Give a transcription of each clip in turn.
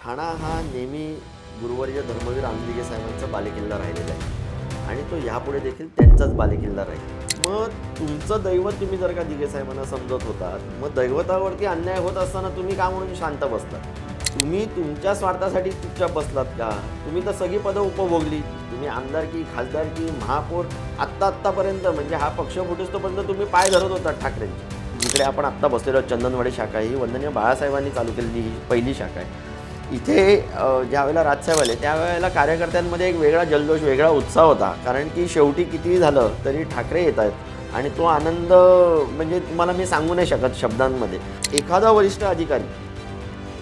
ठाणा हा नेहमी गुरुवर्य धर्मवीर आनंद साहेबांचा बालेकिल्ला राहिलेला आहे आणि तो ह्यापुढे देखील त्यांचाच बालेकिल्ला राहील. मग तुमचं दैवत तुम्ही जर का दिघे साहेबांना समजत होतात, मग दैवतावरती अन्याय होत असताना तुम्ही का म्हणून शांत बसलात? तुम्ही तुमच्या स्वार्थासाठी चुपचाप बसलात का? तुम्ही तर सगळी पदं उपभोगली. तुम्ही आमदारकी, खासदारकी, महापौर आत्तापर्यंत म्हणजे हा पक्ष फुटेस्तोपर्यंत तुम्ही पाय धरत होता ठाकरेंची. जिकडे आपण आत्ता बसलेलो चंदनवाडी शाखा ही वंदनीय बाळासाहेबांनी चालू केलेली ही पहिली शाखा आहे. इथे ज्या वेळेला राजसाहेब आले त्यावेळेला कार्यकर्त्यांमध्ये एक वेगळा जल्लोष, वेगळा उत्साह होता. कारण की शेवटी कितीही झालं तरी ठाकरे येत आहेत आणि तो आनंद म्हणजे तुम्हाला मी सांगू नाही शकत शब्दांमध्ये. एखादा वरिष्ठ अधिकारी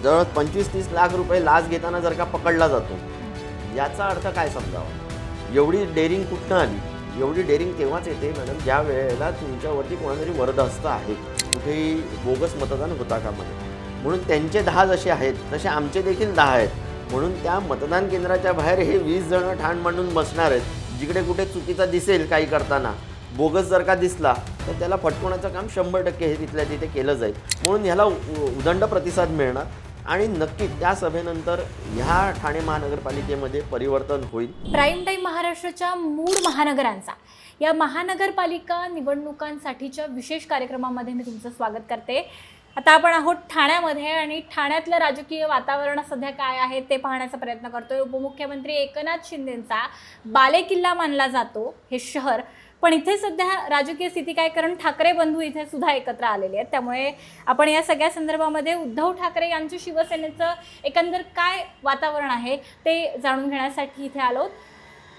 जवळ 25-30 लाख रुपये लाच घेताना जर का पकडला जातो, याचा अर्थ काय समजावा? एवढी डेअरिंग कुठनं आली? एवढी डेअरिंग तेव्हाच येते मॅडम ज्या वेळेला तुमच्यावरती कोणातरी वरदहस्त आहे, कुठेही बोगस मतदान होता कामा नये. म्हणून त्यांचे 10 जसे आहेत तसे आमचे देखील 10 आहेत. म्हणून त्या मतदान केंद्राच्या बाहेर हे 20 जण ठाण मांडून बसणार आहेत. जिकडे कुठे चुकीचा दिसेल काही करताना, बोगस जर का दिसला तर त्याला फटकवण्याचं काम 100% हे तिथल्या तिथे केलं जाईल. म्हणून ह्याला उदंड प्रतिसाद मिळणार आणि नक्कीच त्या सभेनंतर ह्या ठाणे महानगरपालिकेमध्ये परिवर्तन होईल. प्राईम टाईम महाराष्ट्राच्या मूळ महानगरांचा या महानगरपालिका निवडणुकांसाठीच्या विशेष कार्यक्रमामध्ये मी तुमचं स्वागत करते. आता आपण आहोत ठाण्यामध्ये आणि ठाण्यातलं राजकीय वातावरण सध्या काय आहे ते पाहण्याचा प्रयत्न करतोय. उपमुख्यमंत्री एकनाथ शिंदेंचा बालेकिल्ला मानला जातो हे शहर, पण इथे सध्या राजकीय स्थिती काय? कारण ठाकरे बंधू इथे सुद्धा एकत्र आलेले आहेत. त्यामुळे आपण या सगळ्या संदर्भामध्ये उद्धव ठाकरे यांच्या शिवसेनेचं एकंदर काय वातावरण आहे ते जाणून घेण्यासाठी इथे आलो.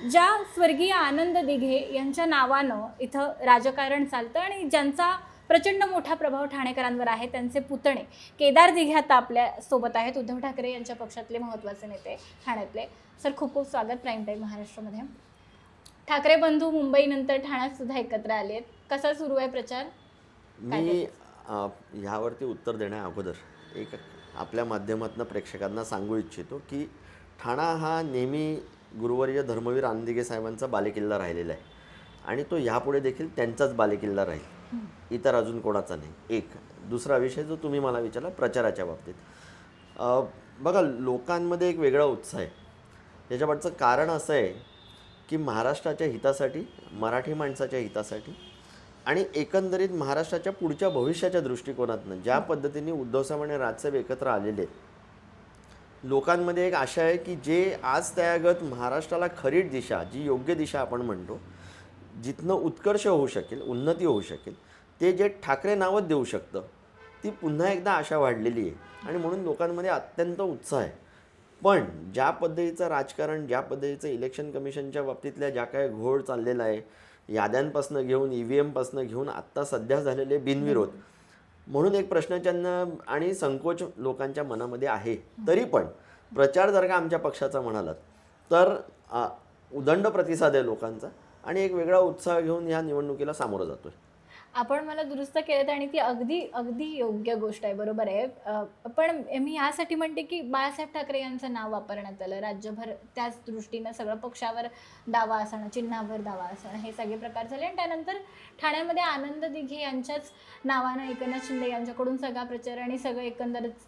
ज्या स्वर्गीय आनंद दिघे यांच्या नावानं इथं राजकारण चालतं आणि ज्यांचा प्रचंड मोठा प्रभाव ठाणेकरांवर आहे, त्यांचे पुतणे केदार दिघे आता आपल्या सोबत आहेत. उद्धव ठाकरे यांच्या पक्षातले महत्त्वाचे नेते ठाण्यातले. सर, खूप खूप स्वागत प्राईम टाईम महाराष्ट्रामध्ये. ठाकरे बंधू मुंबईनंतर ठाण्यात सुद्धा एकत्र आले आहेत. कसा सुरू आहे प्रचार? मी ह्यावरती उत्तर देण्या अगोदर एक आपल्या माध्यमातून प्रेक्षकांना सांगू इच्छितो की ठाणा हा नेहमी गुरुवर्य धर्मवीर आनंद साहेबांचा बालेकिल्ला राहिलेला आहे आणि तो ह्यापुढे देखील त्यांचाच बालेकिल्ला राहील, इतर अजून कोणाचा नाही. एक दुसरा विषय जो तुम्ही मला विचारला प्रचाराच्या बाबतीत, बघा लोकांमध्ये एक वेगळा उत्साह आहे. याच्यापाठचं कारण असं आहे की महाराष्ट्राच्या हितासाठी, मराठी माणसाच्या हितासाठी आणि एकंदरीत महाराष्ट्राच्या पुढच्या भविष्याच्या दृष्टिकोनातून ज्या पद्धतीने उद्धवसाहेब आणि राजसाहेब एकत्र आलेले आहेत, लोकांमध्ये एक आशा आहे की जे आज त्यागत महाराष्ट्राला खरी दिशा, जी योग्य दिशा आपण म्हणतो, जिथनं उत्कर्ष होऊ शकेल, उन्नती होऊ शकेल, ते जे ठाकरे नावच देऊ शकतं, ती पुन्हा एकदा आशा वाढलेली आहे आणि म्हणून लोकांमध्ये अत्यंत उत्साह आहे. पण ज्या पद्धतीचं राजकारण, ज्या पद्धतीचं इलेक्शन कमिशनच्या बाबतीतल्या ज्या काय घोळ चाललेला आहे, याद्यांपासून घेऊन EVM घेऊन आत्ता सध्या झालेले बिनविरोध, म्हणून एक प्रश्नचिन्ह आणि संकोच लोकांच्या मनामध्ये आहे. तरी पण प्रचार जर का आमच्या पक्षाचा म्हणालात तर उदंड प्रतिसाद आहे लोकांचा आणि एक वेगळा उत्साह घेऊन ह्या निवडणुकीला सामोरं जातोय. आपण मला दुरुस्त केलं आणि ती अगदी अगदी योग्य गोष्ट आहे, बरोबर आहे. पण मी यासाठी म्हणते की बाळासाहेब ठाकरे यांचं नाव वापरण्यात आलं राज्यभर, त्याच दृष्टीनं सगळं पक्षावर दावा असणं, चिन्हावर दावा असणं, हे सगळे प्रकार झाले आणि त्यानंतर ठाण्यामध्ये आनंद दिघे यांच्याच नावानं एकनाथ शिंदे यांच्याकडून सगळा प्रचार आणि सगळं एकंदरच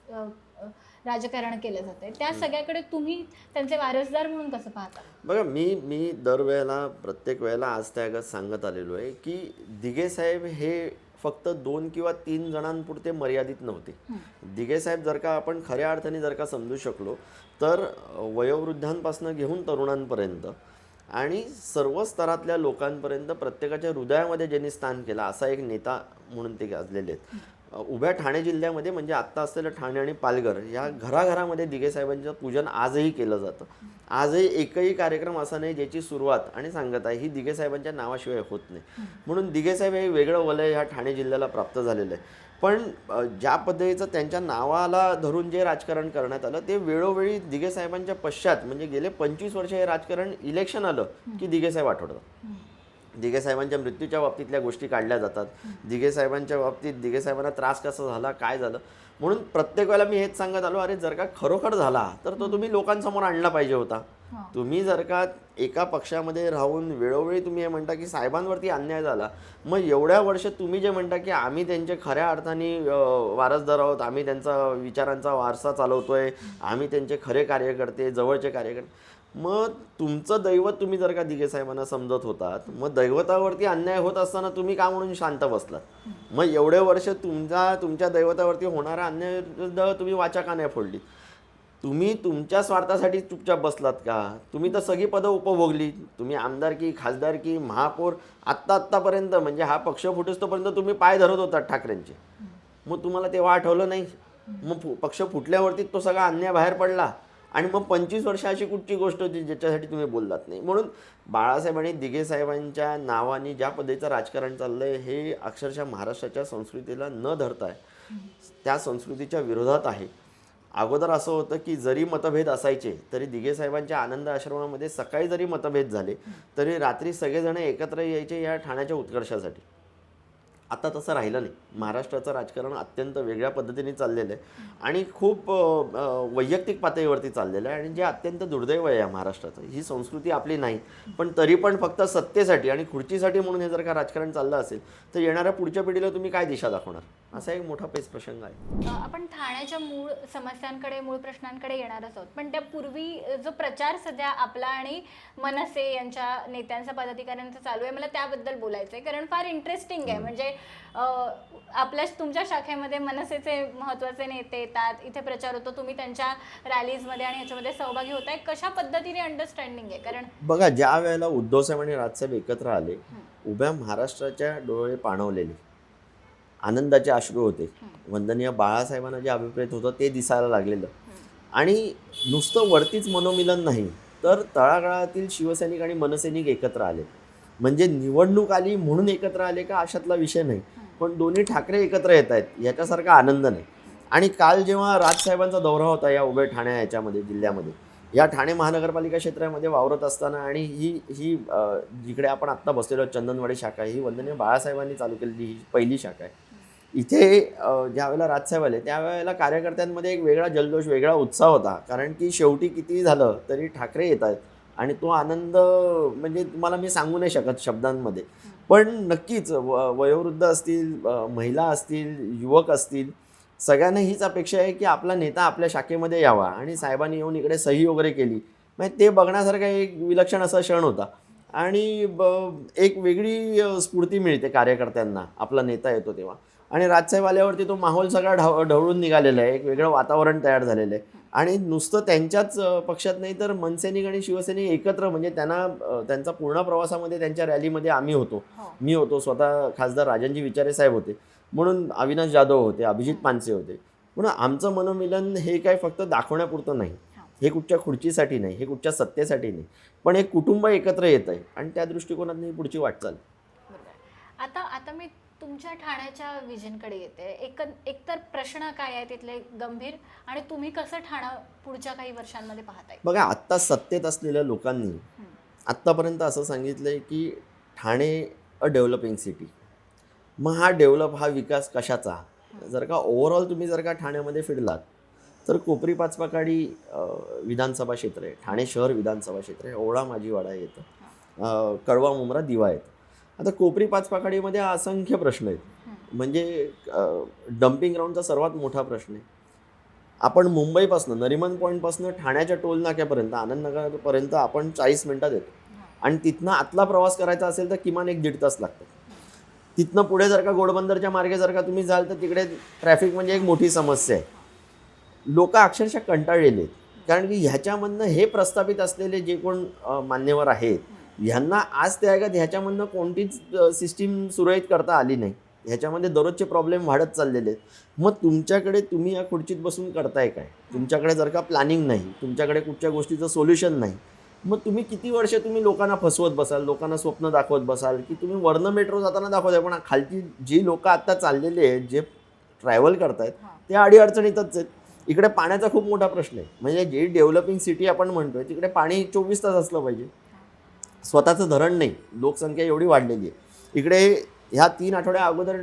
राजकारण केलं जातं. त्या सगळ्याकडे तुम्ही त्यांचे वारसदार म्हणून कसं पाहता? बघा मी दरवेळेला प्रत्येक वेळेला आज त्यागत सांगत आलेलो आहे की दिघे साहेब हे फक्त 2 किंवा 3 जणांपुरते मर्यादित नव्हते. दिघे साहेब जर का आपण खऱ्या अर्थाने जर का समजू शकलो तर वयोवृद्धांपासून घेऊन तरुणांपर्यंत आणि सर्व स्तरातल्या लोकांपर्यंत प्रत्येकाच्या हृदयामध्ये ज्यांनी स्थान केलं असा एक नेता म्हणून ते गाजलेले आहेत. उभ्या ठाणे जिल्ह्यामध्ये म्हणजे आत्ता असलेलं ठाणे आणि पालघर या घराघरामध्ये दिघे साहेबांचं पूजन आजही केलं जातं. आजही एकही कार्यक्रम असा नाही ज्याची सुरुवात आणि सांगत आहे ही दिघे साहेबांच्या नावाशिवाय होत नाही. म्हणून दिघे साहेब हे वेगळं वलय ह्या ठाणे जिल्ह्याला प्राप्त झालेलं आहे. पण ज्या पद्धतीचं त्यांच्या नावाला धरून जे राजकारण करण्यात आलं ते वेळोवेळी दिघे साहेबांच्या पश्चात म्हणजे गेले 25 वर्ष हे राजकारण इलेक्शन आलं की दिघे साहेब आठवतात. दिघे साहेबांच्या मृत्यूच्या बाबतीतल्या गोष्टी काढल्या जातात. दिघे साहेबांच्या बाबतीत दिघे साहेबांना त्रास कसा झाला, काय झालं, म्हणून प्रत्येक वेळेला मी हेच सांगत आलो, अरे जर का खरोखर झाला तर तो तुम्ही लोकांसमोर आणला पाहिजे होता. तुम्ही जर का एका पक्षामध्ये राहून वेळोवेळी तुम्ही हे म्हणता की साहेबांवरती अन्याय झाला, मग एवढ्या वर्ष तुम्ही जे म्हणता की आम्ही त्यांचे खऱ्या अर्थाने वारसदार आहोत, आम्ही त्यांचा विचारांचा वारसा चालवतोय, आम्ही त्यांचे खरे कार्यकर्ते, जवळचे कार्यकर्ते, मग तुमचं दैवत तुम्ही जर का दिघे साहेबांना समजत होतात, मग दैवतावरती अन्याय होत असताना तुम्ही का म्हणून शांत बसलात? मग एवढे वर्ष तुमच्या दैवतावरती होणारा अन्याय तुम्ही वाचा का नाही फोडली? तुम्ही तुमच्या स्वार्थासाठी चुपचाप बसलात का? तुम्ही तर सगळी पदं उपभोगली. तुम्ही आमदारकी, खासदारकी, महापौर आत्तापर्यंत, म्हणजे हा पक्ष फुटोस्तोपर्यंत तुम्ही पाय धरत होतात ठाकरेंचे. मग तुम्हाला तेव्हा आठवलं नाही? मग पक्ष फुटल्यावरती तो सगळा अन्याय बाहेर पडला आणि मग 25 वर्ष अशी कुठची गोष्ट होती ज्याच्यासाठी तुम्ही बोललात नाही. म्हणून बाळासाहेब आणि दिघे साहेबांच्या नावाने ज्या पद्धतीचं राजकारण चाललंय हे अक्षरशः महाराष्ट्राच्या संस्कृतीला न धरताय त्या संस्कृतीच्या विरोधात आहे. अगोदर असं होतं की जरी मतभेद असायचे तरी दिघे साहेबांच्या आनंद आश्रमामध्ये सकाळी जरी मतभेद झाले तरी रात्री सगळेजण एकत्र यायचे या ठाण्याच्या उत्कर्षासाठी. आता तसं राहिलं नाही. महाराष्ट्राचं राजकारण अत्यंत वेगळ्या पद्धतीने चाललेलं आहे आणि खूप वैयक्तिक पातळीवरती चाललेलं आहे, आणि जे अत्यंत दुर्दैव आहे या महाराष्ट्राचं. ही संस्कृती आपली नाही, पण तरी पण फक्त सत्तेसाठी आणि खुर्चीसाठी म्हणून हे जर का राजकारण चाललं असेल तर येणाऱ्या पुढच्या पिढीला तुम्ही काय दिशा दाखवणार? असा एक मोठा पेच प्रसंग आहे. आपण ठाण्याच्या मूळ समस्यांकडे, मूळ प्रश्नांकडे येणारच आहोत, पण त्यापूर्वी जो प्रचार सध्या आपला आणि मनसे यांच्या नेत्यांचा, पदाधिकाऱ्यांचा चालू आहे, मला त्याबद्दल बोलायचं आहे. कारण फार इंटरेस्टिंग आहे. म्हणजे तुमच्या शाखेमध्ये मनसेचे महत्त्वाचे नेते येतात, इथे प्रचार होतो, तुम्ही त्यांच्या रॅलीजमध्ये आणि ह्याच्यामध्ये सहभागी होताय. कशा पद्धतीने अंडरस्टँडिंग आहे? कारण बघा, ज्या वेळेला उद्धव साहेब आणि राजसाहेब एकत्र आले, उभ्या महाराष्ट्राच्या डोळे पाणवलेले, आनंदाचे अश्रू होते. वंदनीय बाळासाहेबांना जे अभिप्रेत होतं ते दिसायला लागलेलं. आणि नुसतं वरतीच मनोमिलन नाही तर तळागाळातील शिवसैनिक आणि मनसैनिक एकत्र आले. म्हणजे निवडणूक आली म्हणून एकत्र आले का अशातला विषय नाही, पण दोन्ही ठाकरे एकत्र येत आहेत याच्यासारखा आनंद नाही. आणि काल जेव्हा राजसाहेबांचा दौरा होता या उभे ठाण्या याच्यामध्ये, जिल्ह्यामध्ये, या ठाणे महानगरपालिका क्षेत्रामध्ये वावरत असताना, आणि ही जिकडे आपण आत्ता बसलेलो चंदनवाडी शाखा, ही वंदनीय बाळासाहेबांनी चालू केलेली ही पहिली शाखा आहे. इथे ज्या वेळेला राजसाहेब आले त्यावेळेला कार्यकर्त्यांमध्ये एक वेगळा जल्लोष, वेगळा उत्साह होता. कारण की शेवटी कितीही झालं तरी ठाकरे येत आहेत आणि तो आनंद म्हणजे तुम्हाला मी सांगू नाही शकत शब्दांमध्ये. पण नक्कीच वयोवृद्ध असतील, महिला असतील, युवक असतील, सगळ्यांना हीच अपेक्षा आहे की आपला नेता आपल्या शाखेमध्ये यावा. आणि साहेबांनी येऊन इकडे सही वगैरे केली, म्हणजे ते बघण्यासारखा एक विलक्षण असा क्षण होता. आणि एक वेगळी स्फूर्ती मिळते कार्यकर्त्यांना, आपला नेता येतो तेव्हा. आणि राजसाहेब आल्यावरती तो माहोल सगळा ढवळून निघालेला आहे, एक वेगळं वातावरण तयार झालेलं आहे. आणि नुसतं त्यांच्याच पक्षात नाही तर मनसैनिक आणि शिवसैनिक एकत्र, म्हणजे त्यांचा पूर्ण प्रवासामध्ये त्यांच्या रॅलीमध्ये आम्ही होतो. मी होतो, स्वतः खासदार राजनजी विचारे साहेब होते, म्हणून अविनाश जाधव होते, अभिजित पानसे होते. म्हणून आमचं मनोमिलन हे काय फक्त दाखवण्यापुरतं नाही, हे कुठच्या खुर्चीसाठी नाही, हे कुठच्या सत्तेसाठी नाही, पण एक कुटुंब एकत्र येत आहे आणि त्या दृष्टिकोनातून पुढची वाटचाल. आता मी तुमच्या ठाण्याच्या विजनकडे येते. एकतर प्रश्न काय आहे तिथले गंभीर, आणि तुम्ही कसं ठाणं पुढच्या काही वर्षांमध्ये पाहताय? बघा, आत्ता सत्तेत असलेल्या लोकांनी आत्तापर्यंत असं सांगितलंय की ठाणे अ डेव्हलपिंग सिटी. मग हा डेव्हलप, हा विकास कशाचा? जर का ओव्हरऑल तुम्ही जर का ठाण्यामध्ये फिरलात तर कोपरी पाचपाकाडी विधानसभा क्षेत्र आहे, ठाणे शहर विधानसभा क्षेत्र आहे, ओवळा माजीवाडा येतं, कळवा मुंब्रा दिवा येतं. आता कोपरी पाचपाकाडीमध्ये असंख्य प्रश्न आहेत. म्हणजे डम्पिंग ग्राउंडचा सर्वात मोठा प्रश्न आहे. आपण मुंबईपासून, नरिमन पॉईंटपासून ठाण्याच्या टोल नाक्यापर्यंत, आनंदनगरपर्यंत आपण 40 मिनिटात येतो. आणि तिथनं आतला प्रवास करायचा असेल तर किमान 1-1.5 तास लागतात. तिथनं पुढे जर का घोडबंदरच्या मार्गे जर का तुम्ही जाल तर तिकडे ट्रॅफिक म्हणजे एक मोठी समस्या आहे. लोक अक्षरशः कंटाळलेले आहेत. कारण की ह्याच्यामधनं हे प्रस्थापित असलेले जे कोण मान्यवर आहेत, ह्यांना आज त्यागत ह्याच्यामधनं कोणतीच सिस्टीम सुरळीत करता आली नाही. ह्याच्यामध्ये दररोजचे प्रॉब्लेम वाढत चाललेले आहेत. मग तुमच्याकडे, तुम्ही या खुर्चीत बसून करताय काय? तुमच्याकडे जर का प्लॅनिंग नाही, तुमच्याकडे कुठच्या गोष्टीचं सोल्युशन नाही, मग तुम्ही किती वर्ष तुम्ही लोकांना फसवत बसाल, लोकांना स्वप्न दाखवत बसाल की तुम्ही वरनं मेट्रो जाताना दाखवताय, पण खालची जी लोक आता चाललेले आहेत, जे ट्रॅव्हल करतायत, ते अडीअडचणीतच आहेत. इकडे पाण्याचा खूप मोठा प्रश्न आहे. म्हणजे जी डेव्हलपिंग सिटी आपण म्हणतोय तिकडे पाणी 24 तास असलं पाहिजे. स्वतःचं धरण नाही, लोकसंख्या एवढी वाढलेली आहे. इकडे ह्या 3 आठवड्या अगोदर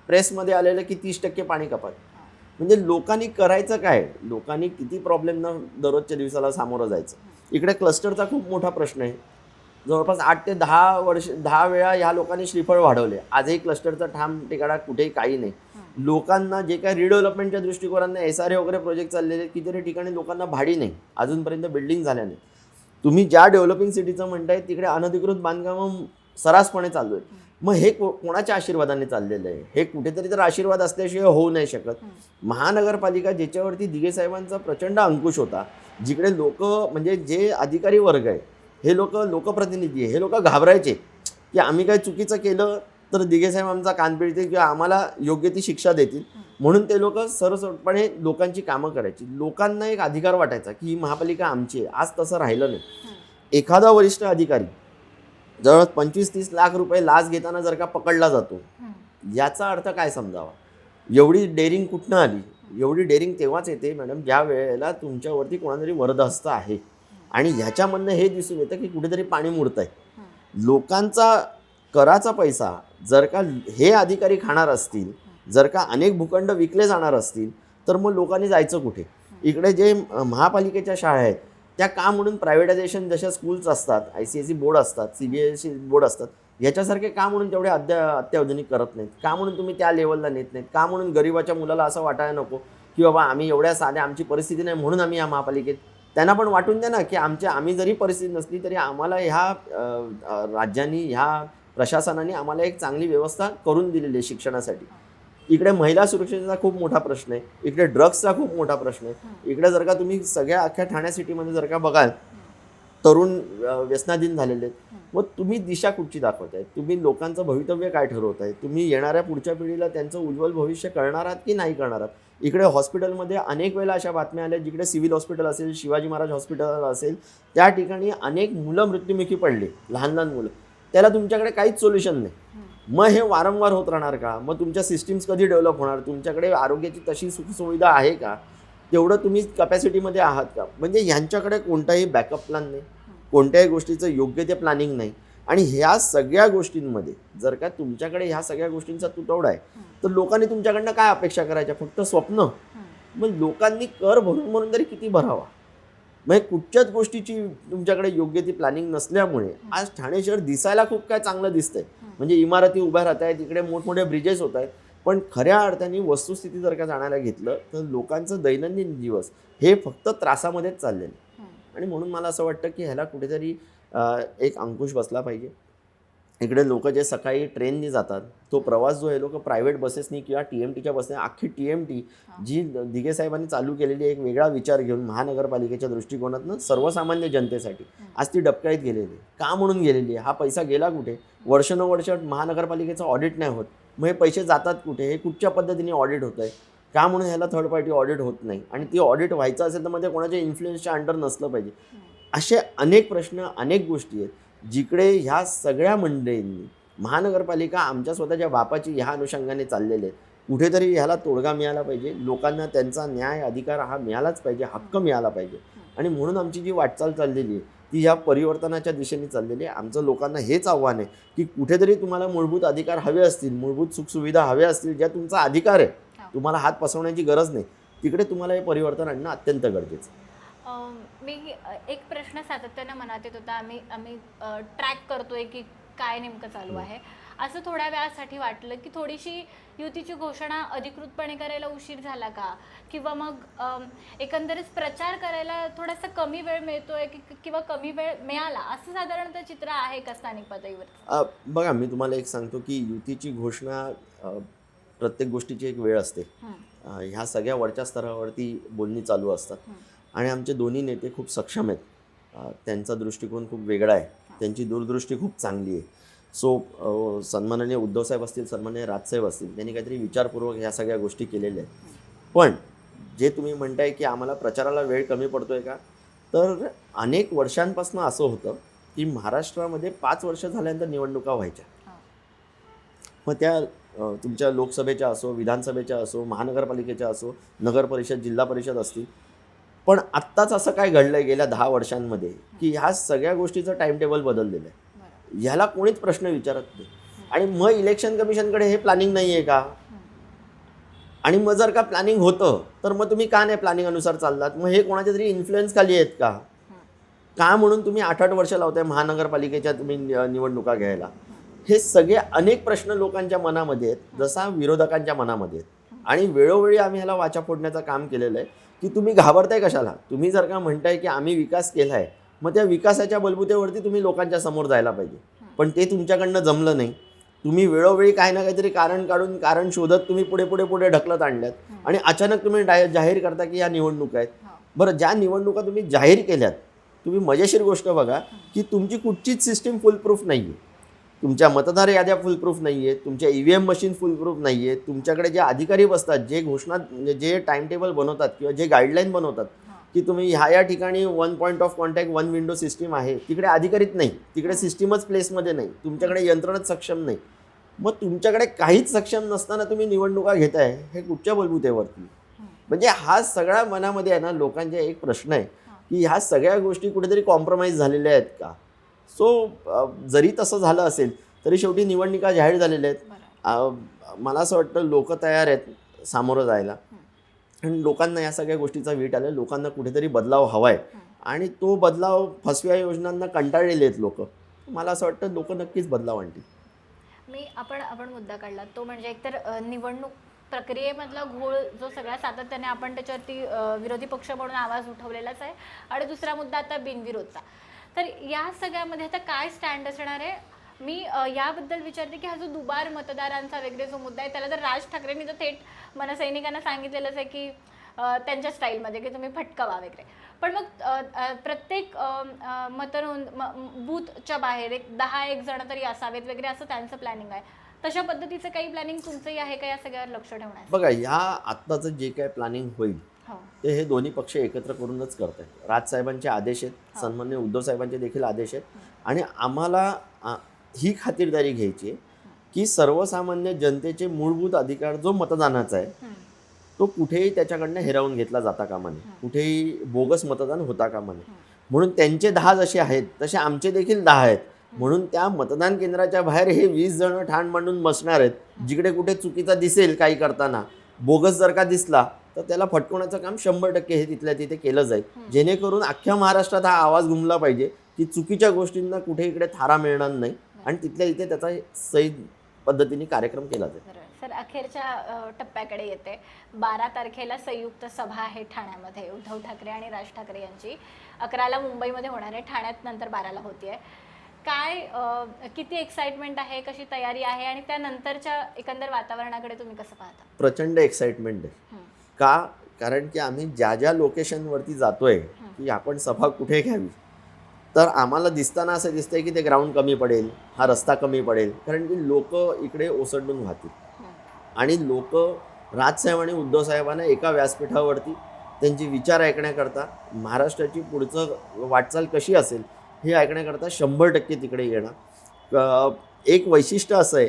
प्रेसमध्ये आलेलं की 30% पाणी कपात. म्हणजे लोकांनी करायचं काय? लोकांनी किती प्रॉब्लेमना दररोजच्या दिवसाला सामोरं जायचं? इकडे क्लस्टरचा खूप मोठा प्रश्न आहे. जवळपास 8 ते 10 वेळा ह्या लोकांनी श्रीफळ वाढवले. आजही क्लस्टरचा ठाम ठिकाणा कुठेही काही नाही. लोकांना जे काही रिडेव्हलपमेंटच्या दृष्टिकोनाने SRA वगैरे प्रोजेक्ट चाललेले आहेत, कितीतरी ठिकाणी लोकांना भाडी नाही, अजूनपर्यंत बिल्डिंग झाल्या नाही. तुम्ही ज्या डेव्हलपिंग सिटीचं म्हणताय तिकडे अनधिकृत बांधकामं सर्रासपणे चालू आहेत. मग हे कोणाच्या आशीर्वादाने चाललेलं आहे? हे कुठेतरी तर आशीर्वाद असल्याशिवाय होऊ नाही शकत. महानगरपालिका ज्याच्यावरती दिघे साहेबांचा प्रचंड अंकुश होता, जिकडे लोक म्हणजे जे अधिकारी वर्ग आहे, हे लोकप्रतिनिधी आहे, हे लोक घाबरायचे की आम्ही काही चुकीचं केलं तर दिघे साहेब आमचा कान पिळतील किंवा आम्हाला योग्य ती शिक्षा देतील, म्हणून ते लोक सरसकटपणे लोकांची कामं करायची. लोकांना एक अधिकार वाटायचा की ही महापालिका आमची आहे. आज तसं राहिलं नाही. एखादा वरिष्ठ अधिकारी जवळ 25-30 लाख रुपये लाच घेताना जर का पकडला जातो, याचा अर्थ काय समजावा? एवढी डेअरिंग कुठनं आली? एवढी डेअरिंग तेव्हाच येते मॅडम ज्या वेळेला तुमच्यावरती कोणातरी वरदहस्त आहे आणि ह्याच्यामधनं हे दिसून येतं की कुठेतरी पाणी मुरत आहे. लोकांचा कराचा पैसा जर का हे अधिकारी खाणार असतील, जर का अनेक भूखंड विकले जाणार असतील, तर मग लोकांनी जायचं कुठे? इकडे जे महापालिकेच्या शाळा आहेत त्या का म्हणून प्रायव्हेटायझेशन जशा स्कूल्स असतात, ICSE बोर्ड असतात, CBSE बोर्ड असतात, याच्यासारखे का म्हणून तेवढे अत्याधुनिक करत नाहीत? का म्हणून तुम्ही त्या लेवलला नेत नाहीत? का म्हणून गरिबाच्या मुलाला असं वाटायला नको की बाबा आम्ही एवढ्या साध्या, आमची परिस्थिती नाही म्हणून आम्ही या महापालिकेत? त्यांना पण वाटून द्या ना की आम्ही जरी परिस्थिती नसली तरी आम्हाला ह्या राज्यांनी, ह्या प्रशासनाने आम्हाला एक चांगली व्यवस्था करून दिलेली आहे शिक्षणासाठी. इकडे महिला सुरक्षेचा खूप मोठा प्रश्न आहे, इकडे ड्रग्सचा खूप मोठा प्रश्न आहे. इकडे जर का तुम्ही सगळ्या अख्ख्या ठाणे सिटीमध्ये जर का बघाल, तरुण व्यसनाधीन झालेले आहेत. मग तुम्ही दिशा कुठची दाखवताय? तुम्ही लोकांचं भवितव्य काय ठरवताय? तुम्ही येणाऱ्या पुढच्या पिढीला त्यांचं उज्ज्वल भविष्य करणार आहात की नाही करणार आहात? इकडे हॉस्पिटलमध्ये अनेक वेळेला अशा बातम्या आल्या, जिकडे सिव्हिल हॉस्पिटल असेल, शिवाजी महाराज हॉस्पिटल असेल, त्या ठिकाणी अनेक मुलं मृत्युमुखी पडले, लहान लहान मुलं. त्याला तुमच्याकडे काहीच सोल्युशन नाही. मग हे वारंवार होत राहणार का? मग तुमच्या सिस्टीम्स कधी डेव्हलप होणार? तुमच्याकडे आरोग्याची तशी सुखसुविधा आहे का? तेवढं तुम्ही कपॅसिटीमध्ये आहात का? म्हणजे ह्यांच्याकडे कोणताही बॅकअप प्लॅन नाही, कोणत्याही गोष्टीचं योग्य ते प्लॅनिंग नाही. आणि ह्या सगळ्या गोष्टींमध्ये जर का तुमच्याकडे ह्या सगळ्या गोष्टींचा तुटवडा आहे, तर लोकांनी तुमच्याकडनं काय अपेक्षा करायच्या? फक्त स्वप्न? मग लोकांनी कर भरून तरी किती भरावा? मग कुठच्याच गोष्टीची तुमच्याकडे योग्य ती प्लॅनिंग नसल्यामुळे आज ठाणे शहर दिसायला खूप काय चांगलं दिसतंय. म्हणजे इमारती उभ्या राहत आहेत, इकडे मोठमोठे ब्रिजेस होत आहेत, पण खऱ्या अर्थाने वस्तुस्थिती जर का जाणायला घेतलं तर लोकांचं दैनंदिन दिवस हे फक्त त्रासामध्येच चाललेलं. आणि म्हणून मला असं वाटतं की ह्याला कुठेतरी एक अंकुश बसला पाहिजे. इकडे लोक जे सकाळी ट्रेननी जातात, तो प्रवास जो आहे लोक प्रायव्हेट बसेसनी किंवा TMTच्या बसने, अख्खी TMT जी दिघे साहेबांनी चालू केलेली एक वेगळा विचार घेऊन महानगरपालिकेच्या दृष्टिकोनातून सर्वसामान्य जनतेसाठी, आज ती डबकाईत गेलेली. का म्हणून गेलेली आहे? हा पैसा गेला कुठे? वर्षानुवर्ष महानगरपालिकेचं ऑडिट नाही होत. मग हे पैसे जातात कुठे? हे कुठच्या पद्धतीने ऑडिट होत आहे? का म्हणून ह्याला थर्ड पार्टी ऑडिट होत नाही? आणि ती ऑडिट व्हायचं असेल तर मध्ये कोणाच्या इन्फ्लुएन्सच्या अंडर नसलं पाहिजे. असे अनेक प्रश्न, अनेक गोष्टी आहेत जिकडे ह्या सगळ्या मंडळींनी, महानगरपालिका आमच्या स्वतःच्या बापाची ह्या अनुषंगाने चाललेले आहेत. कुठेतरी ह्याला तोडगा मिळाला पाहिजे. लोकांना त्यांचा न्याय, अधिकार हा मिळालाच पाहिजे, हक्क मिळाला पाहिजे. आणि म्हणून आमची जी वाटचाल चाललेली आहे ती ह्या परिवर्तनाच्या दिशेने चाललेली आहे. आमचं लोकांना हेच आव्हान आहे की कुठेतरी तुम्हाला मूलभूत अधिकार हवे असतील, मूलभूत सुखसुविधा हव्या असतील, ज्या तुमचा अधिकार आहे, तुम्हाला हात पसरवण्याची गरज नाही, तिकडे तुम्हाला हे परिवर्तन आणणं अत्यंत गरजेचं आहे. मी एक प्रश्न सातत्यानं मनात येत होता, आम्ही ट्रॅक करतोय की काय नेमकं चालू आहे. असं थोड्या वेळासाठी वाटलं की थोडीशी युतीची घोषणा अधिकृतपणे करायला उशीर झाला का, किंवा मग एकंदरीत प्रचार करायला थोडासा कमी वेळ मिळतोय किंवा कमी वेळ मिळाला, असं साधारणतः चित्र आहे का स्थानिक पातळीवर? बघा, मी तुम्हाला एक सांगतो की युतीची घोषणा, प्रत्येक गोष्टीची एक वेळ असते. ह्या सगळ्या वरच्या स्तरावरती बोलणी चालू असतात. आणि आमचे दोन्ही नेते खूप सक्षम आहेत. त्यांचा दृष्टिकोन खूप वेगळा आहे, त्यांची दूरदृष्टी खूप चांगली आहे. सो सन्माननीय उद्धवसाहेब असतील, सन्माननीय राजसाहेब असतील, त्यांनी काहीतरी विचारपूर्वक ह्या सगळ्या गोष्टी केलेल्या आहेत. पण जे तुम्ही म्हणताय की आम्हाला प्रचाराला वेळ कमी पडतोय का, तर अनेक वर्षांपासून असं होतं की महाराष्ट्रामध्ये 5 वर्ष झाल्यानंतर निवडणुका व्हायच्या. मग त्या तुमच्या लोकसभेच्या असो, विधानसभेच्या असो, महानगरपालिकेच्या असो, नगर परिषद, जिल्हा परिषद असतील. पण आत्ताच असं काय घडलं आहे गेल्या 10 वर्षांमध्ये की ह्या सगळ्या गोष्टीचं टाइम टेबल बदललेलं आहे. ह्याला कोणीच प्रश्न विचारत नाही. आणि मग इलेक्शन कमिशनकडे हे प्लॅनिंग नाही आहे का? आणि मग जर का प्लॅनिंग होतं तर मग तुम्ही का नाही प्लॅनिंग अनुसार चाललात? मग हे कोणाच्या तरी इन्फ्लुएन्स खाली आहेत का? का म्हणून तुम्ही 8-8 वर्ष लावताय महानगरपालिकेच्या तुम्ही निवडणुका घ्यायला? हे सगळे अनेक प्रश्न लोकांच्या मनामध्ये आहेत, जसा विरोधकांच्या मनामध्ये आहेत. आणि वेळोवेळी आम्ही ह्याला वाचा फोडण्याचं काम केलेलं आहे की तुम्ही घाबरताय कशाला? तुम्ही जर का म्हणताय की आम्ही विकास केला आहे, मग त्या विकासाच्या बलबुतेवरती तुम्ही लोकांच्या समोर जायला पाहिजे. पण ते तुमच्याकडनं जमलं नाही. तुम्ही वेळोवेळी काही ना काहीतरी कारण काढून कारण शोधत तुम्ही पुढे ढकलत आणल्यात आणि अचानक तुम्ही जाहीर करता की या निवडणुका आहेत. बरं, ज्या निवडणुका तुम्ही जाहीर केल्यात, तुम्ही मजेशीर गोष्ट बघा की तुमची कुठचीच सिस्टीम फुलप्रूफ नाही आहे. तुमच्या मतदार याद्या फुलप्रूफ नाही आहेत, तुमच्या EVM मशीन फुलप्रूफ नाही आहेत, तुमच्याकडे जे अधिकारी बसतात, जे घोषणा जे टाइम टेबल बनवतात किंवा जे गाईडलाईन बनवतात की तुम्ही ह्या ठिकाणी 1 point of contact 1 window system आहे, तिकडे अधिकारीच नाही, तिकडे सिस्टीमच प्लेसमध्ये नाही, तुमच्याकडे यंत्रणच सक्षम नाही. मग तुमच्याकडे काहीच सक्षम नसताना तुम्ही निवडणुका घेताय, हे कुठच्या बलबुतेवरती? म्हणजे हा सगळा मनामध्ये आहे ना लोकांचा एक प्रश्न आहे की ह्या सगळ्या गोष्टी कुठेतरी कॉम्प्रोमाइज झालेल्या आहेत का? सो जरी तसं झालं असेल तरी शेवटी निवडणुका जाहीर झालेल्या आहेत. मला असं वाटतं लोक तयार आहेत सामोरं जायला आणि लोकांना या सगळ्या गोष्टीचा वीट आला. लोकांना कुठेतरी बदलाव हवा आहे आणि तो बदलाव फसव्या योजनांना कंटाळलेले आहेत लोक. मला असं वाटतं लोक नक्कीच बदलाव आणतील. आपण मुद्दा काढला तो म्हणजे एकतर निवडणूक प्रक्रियेमधला घोळ जो सगळ्या सातत्याने आपण त्याच्यावरती विरोधी पक्ष म्हणून आवाज उठवलेलाच आहे आणि दुसरा मुद्दा आता बिनविरोधचा. तर या सगळ्यामध्ये आता काय स्टँड असणार आहे? मी याबद्दल विचारते की हा जो दुबार मतदारांचा वगैरे जो मुद्दा आहे त्याला तर राज ठाकरेंनी तर थेट मनसैनिकांना सांगितलेलंच आहे की त्यांच्या स्टाईलमध्ये की तुम्ही फटकावा वगैरे. पण मग प्रत्येक बूथच्या बाहेर 10-1 जण तरी असावेत वगैरे असं त्यांचं प्लॅनिंग आहे. तशा पद्धतीचं काही प्लॅनिंग तुमचंही आहे का या सगळ्यावर लक्ष ठेवण्याचं? बघा, ह्या आत्ताचं जे काय प्लॅनिंग होईल ते हे दोन्ही पक्ष एकत्र करूनच करत आहेत. राजसाहेबांचे आदेश आहेत, सन्माननीय उद्धव साहेबांचे देखील आदेश आहेत आणि आम्हाला ही खातिरदारी घ्यायची आहे की सर्वसामान्य जनतेचे मूलभूत अधिकार जो मतदानाचा आहे तो कुठेही त्याच्याकडनं हिरावून घेतला जाता कामा नये, कुठेही बोगस मतदान होता कामा नये. म्हणून त्यांचे 10 जसे आहेत तसे आमचे देखील 10 आहेत. म्हणून त्या मतदान केंद्राच्या बाहेर हे 20 जण ठाण मांडून बसणार आहेत. जिकडे कुठे चुकीचा दिसेल काही करताना, बोगस जर का दिसला तर त्याला फटकवण्याचं काम 100% हे तिथल्या तिथे केलं जाईल, जेणेकरून अख्ख्या महाराष्ट्रात हा आवाज घुमला पाहिजे की चुकीच्या गोष्टींना कुठे इकडे थारा मिळणार नाही आणि तिथल्या इथे त्याचा सही पद्धतीने कार्यक्रम केला जाईल. सर, अखेरच्या टप्प्याकडे येते. 12 तारखेला संयुक्त सभा आहे ठाण्यामध्ये उद्धव ठाकरे आणि राज ठाकरे यांची. 11ला मुंबईमध्ये होणार आहे, ठाण्यात नंतर 12ला होतीये. काय किती एक्साइटमेंट आहे, कशी तयारी आहे आणि त्यानंतरच्या एकंदर वातावरणाकडे तुम्ही कसं पाहता? प्रचंड एक्साइटमेंट आहे. का? कारण की आम्ही ज्या लोकेशनवरती जातोय की आपण सभा कुठे घ्यावी, तर आम्हाला दिसताना असं दिसतंय की ते ग्राउंड कमी पडेल, हा रस्ता कमी पडेल, कारण की लोक इकडे ओसंडून वाहतील आणि लोक राजसाहेब आणि उद्धव साहेबांना एका व्यासपीठावरती त्यांचे विचार ऐकण्याकरता, महाराष्ट्राची पुढचं वाटचाल कशी असेल हे ऐकण्याकरता 100% तिकडे येणार. एक वैशिष्ट्य असं आहे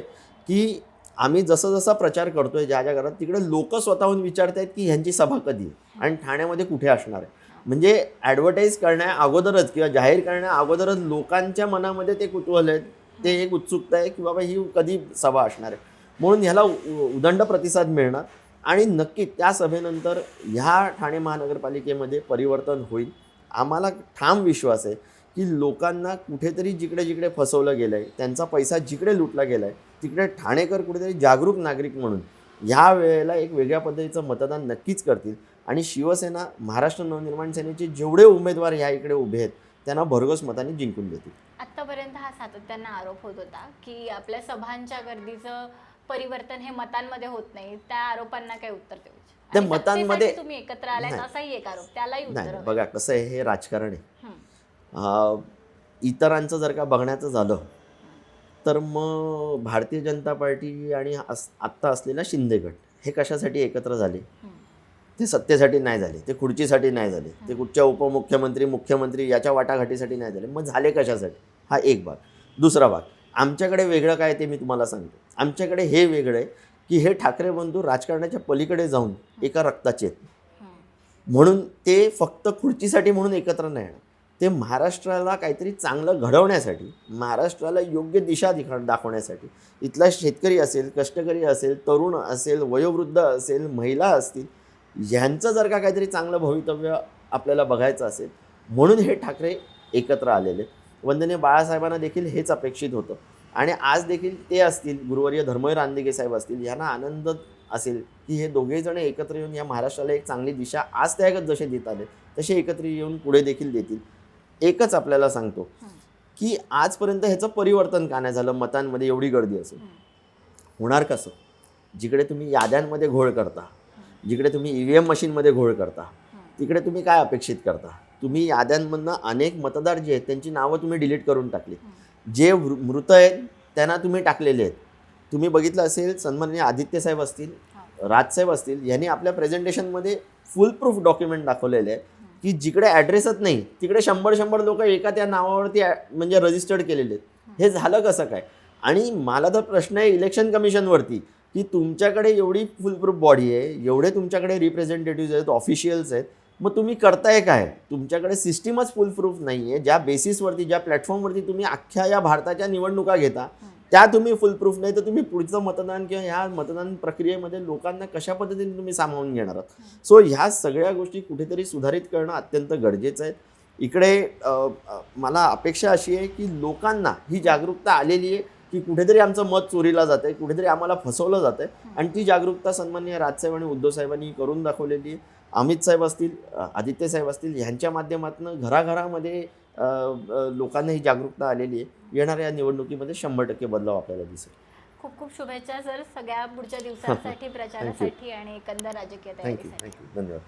की आम्ही जसा प्रचार करतोय ज्या घरात, तिकडे लोक स्वतःहून विचारत आहेत की ह्यांची सभा कधी आहे आणि ठाण्यामध्ये कुठे असणार आहे. म्हणजे ॲडव्हर्टाईज करण्या अगोदरच किंवा जाहीर करण्या अगोदरच लोकांच्या मनामध्ये ते कुतूहल आहे, ते एक उत्सुकता आहे की बाबा ही कधी सभा असणार आहे. म्हणून ह्याला उदंड प्रतिसाद मिळणार आणि नक्की त्या सभेनंतर ह्या ठाणे महानगरपालिकेमध्ये परिवर्तन होईल. आम्हाला ठाम विश्वास आहे की लोकांना कुठेतरी जिकडे फसवलं गेलं आहे, त्यांचा पैसा जिकडे लुटला गेला आहे, तिकडे ठाणेकर कुठेतरी जागरूक नागरिक म्हणून ह्या वेळेला एक वेगळ्या पद्धतीचं मतदान नक्कीच करतील आणि शिवसेना, महाराष्ट्र नवनिर्माण सेनेचे जेवढे उमेदवार ह्या इकडे उभे आहेत त्यांना भरघोस मताने जिंकून देतील. आत्तापर्यंत हा सातत्यानं आरोप होत होता की आपल्या सभांच्या गर्दीचं परिवर्तन हे मतांमध्ये होत नाही. त्या आरोपांना काय उत्तर देऊ? त्या मतांमध्ये तुम्ही एकत्र आलात असाही एक आरोप, त्यालाही उत्तर नाही. बघा कसं आहे, हे राजकारण आहे. इतरांचं जर का बघण्याचं झालं तर मग भारतीय जनता पार्टी आणि आत्ता असलेला शिंदे गट हे कशासाठी एकत्र झाले? ते सत्तेसाठी नाही झाले, ते खुर्चीसाठी नाही झाले, ते कुठच्या उपमुख्यमंत्री मुख्यमंत्री याच्या वाटाघाटीसाठी नाही झाले. मग झाले कशासाठी? हा एक भाग. दुसरा भाग, आमच्याकडे वेगळं काय ते मी तुम्हाला सांगतो. आमच्याकडे हे वेगळं आहे की हे ठाकरे बंधू राजकारणाच्या पलीकडे जाऊन एका रक्ताचे आहेत. म्हणून ते फक्त खुर्चीसाठी म्हणून एकत्र नाही येणार. ते महाराष्ट्राला काहीतरी चांगलं घडवण्यासाठी, महाराष्ट्राला योग्य दिशा दाखवण्यासाठी, इथला शेतकरी असेल, कष्टकरी असेल, तरुण असेल, वयोवृद्ध असेल, महिला असतील, ह्यांचं जर का काहीतरी चांगलं भवितव्य आपल्याला बघायचं असेल, म्हणून हे ठाकरे एकत्र आलेले. वंदनीय बाळासाहेबांना देखील हेच अपेक्षित होतं आणि आज देखील ते असतील, गुरुवर्य धर्मवीर रानदिगे साहेब असतील, यांना आनंद असेल की हे दोघेजण एकत्र येऊन या महाराष्ट्राला एक चांगली दिशा आज त्या जसे देत आले तसे एकत्र येऊन पुढे देखील देतील. एकच आपल्याला सांगतो की आजपर्यंत ह्याचं परिवर्तन का नाही झालं, मतांमध्ये एवढी गर्दी असेल. होणार कसं? जिकडे तुम्ही याद्यांमध्ये घोळ करता, जिकडे तुम्ही EVM मशीनमध्ये घोळ करता, तिकडे तुम्ही काय अपेक्षित करता? तुम्ही याद्यांमधनं अनेक मतदार जे आहेत त्यांची नावं तुम्ही डिलीट करून टाकली. जे मृत आहेत त्यांना तुम्ही टाकलेले आहेत. तुम्ही बघितलं असेल, सन्माननीय आदित्य साहेब असतील, राजसाहेब असतील, यांनी आपल्या प्रेझेंटेशनमध्ये फुल प्रूफ डॉक्युमेंट दाखवलेले आहे की जिकडे ॲड्रेसच नाही तिकडे 100 लोक एका त्या नावावरती म्हणजे रजिस्टर्ड केलेले आहेत. हे झालं कसं काय? आणि मला तर प्रश्न आहे इलेक्शन कमिशनवरती की तुमच्याकडे एवढी फुल प्रूफ बॉडी आहे, एवढे तुमच्याकडे रिप्रेझेंटेटिव्ह आहेत, ऑफिशियल्स आहेत, मग तुम्ही करताय काय? तुमच्याकडे सिस्टीमच फुल प्रूफ नाही आहे. ज्या बेसिसवरती, ज्या प्लॅटफॉर्मवरती तुम्ही अख्ख्या या भारताच्या निवडणुका घेता त्या तुम्ही फुल प्रूफ नाही, तर तुम्ही पुढचं मतदान किंवा ह्या मतदान प्रक्रियेमध्ये लोकांना कशा पद्धतीने तुम्ही सामावून घेणार आहात? सो ह्या सगळ्या गोष्टी कुठेतरी सुधारित करणं अत्यंत गरजेचं आहे. इकडे मला अपेक्षा अशी आहे की लोकांना ही जागरूकता आलेली आहे की कुठेतरी आमचं मत चोरीला जातं आहे, कुठेतरी आम्हाला फसवलं जातं आहे आणि ती जागरूकता सन्माननीय राजसाहेब आणि उद्धव साहेबांनी करून दाखवलेली आहे. अमित साहेब असतील, आदित्य साहेब असतील, ह्यांच्या माध्यमातून घराघरामध्ये लोकांना ही जागरूकता आलेली आहे. येणाऱ्या निवडणुकीमध्ये 100% बदलाव आपल्याला दिसेल. खूप खूप शुभेच्छा सर सगळ्या पुढच्या दिवसांसाठी, प्रचारासाठी आणि एकंदर राजकीय थँक्यू तयारीसाठी. थँक्यू धन्यवाद.